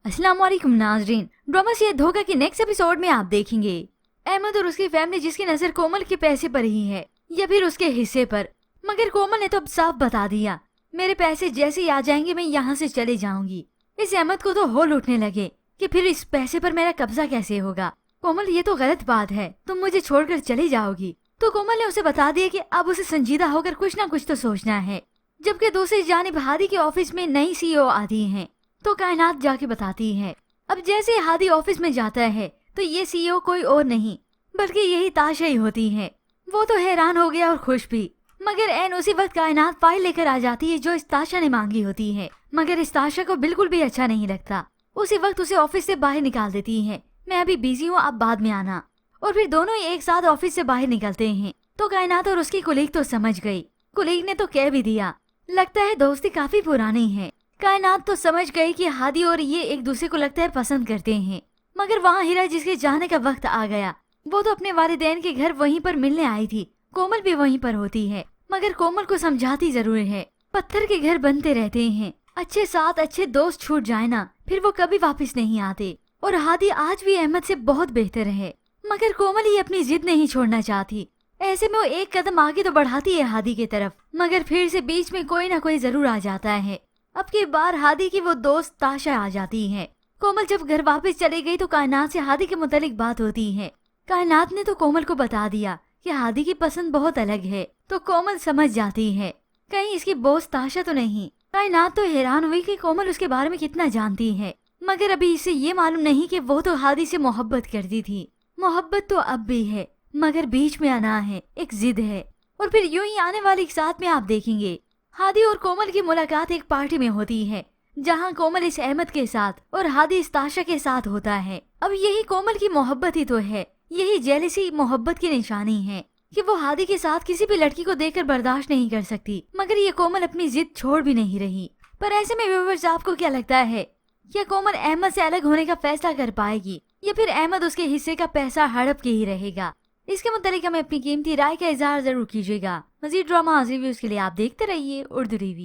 अस्सलाम वालेकुम नाजरीन। ड्रामा से धोखा के नेक्स्ट एपिसोड में आप देखेंगे अहमद और उसकी फैमिली जिसकी नजर कोमल के पैसे पर ही है या फिर उसके हिस्से पर। मगर कोमल ने तो अब साफ बता दिया, मेरे पैसे जैसे ही आ जाएंगे मैं यहाँ से चले जाऊंगी। इस अहमद को तो होल उठने लगे कि फिर इस पैसे पर मेरा कब्जा कैसे होगा। कोमल, ये तो गलत बात है, तुम मुझे छोड़कर चली जाओगी। तो कोमल ने उसे बता दिया कि अब उसे संजीदा होकर कुछ ना कुछ तो सोचना है। जबकि दूसरी जानिब हादी के ऑफिस में नई सीईओ आती है तो कायनात जाके बताती है। अब जैसे हादी ऑफिस में जाता है तो ये सीईओ कोई और नहीं बल्कि यही ताशा ही होती है। वो तो हैरान हो गया और खुश भी। मगर एन उसी वक्त कायनात फाइल लेकर आ जाती है जो इस ताशा ने मांगी होती है। मगर इस ताशा को बिल्कुल भी अच्छा नहीं लगता। उसी वक्त उसे ऑफिस से बाहर निकाल देती है, मैं अभी बिजी हूँ, आप बाद में आना। और फिर दोनों ही एक साथ ऑफिस से बाहर निकलते हैं। तो कायनात और उसकी कुलीग तो समझ गई, कुलीग ने तो कह भी दिया, लगता है दोस्ती काफी पुरानी है। कायनात तो समझ गई कि हादी और ये एक दूसरे को लगता है पसंद करते हैं। मगर वहाँ हीरा जिसके जाने का वक्त आ गया, वो तो अपने वालिदैन के घर वहीं पर मिलने आई थी। कोमल भी वहीं पर होती है मगर कोमल को समझाती जरूर है। पत्थर के घर बनते रहते हैं, अच्छे साथ अच्छे दोस्त छूट जाए ना फिर वो कभी वापस नहीं आते। और हादी आज भी अहमद से बहुत बेहतर है। मगर कोमल ही अपनी जिद नहीं छोड़ना चाहती। ऐसे में वो एक कदम आगे तो बढ़ाती है हादी की तरफ, मगर फिर से बीच में कोई ना कोई जरूर आ जाता है। अब की बार हादी की वो दोस्त ताशा आ जाती है। कोमल जब घर वापस चली गई तो कायनात से हादी के मुतालिक बात होती है। कायनात ने तो कोमल को बता दिया कि हादी की पसंद बहुत अलग है। तो कोमल समझ जाती है कहीं इसकी बोस ताशा तो नहीं। कायनात तो हैरान हुई कि कोमल उसके बारे में कितना जानती है। मगर अभी इसे ये मालूम नहीं कि वो तो हादी से मोहब्बत करती थी। मोहब्बत तो अब भी है मगर बीच में आना है, एक जिद है। और फिर यूं ही आने वाली एक साथ में आप देखेंगे हादी और कोमल की मुलाकात एक पार्टी में होती है जहां कोमल इस अहमद के साथ और हादी इस ताशा के साथ होता है। अब यही कोमल की मोहब्बत ही तो है, यही जेलसी मोहब्बत की निशानी है कि वो हादी के साथ किसी भी लड़की को देखकर बर्दाश्त नहीं कर सकती। मगर ये कोमल अपनी जिद छोड़ भी नहीं रही। पर ऐसे में व्यूअर्स आपको क्या लगता है, क्या कोमल अहमद से अलग होने का फैसला कर पाएगी या फिर अहमद उसके हिस्से का पैसा हड़प के ही रहेगा? इसके मुतालिक हमें अपनी कीमती राय का इजहार जरूर कीजिएगा। मजीद ड्रामा रिव्यूज के लिए आप देखते रहिए उर्दू टीवी।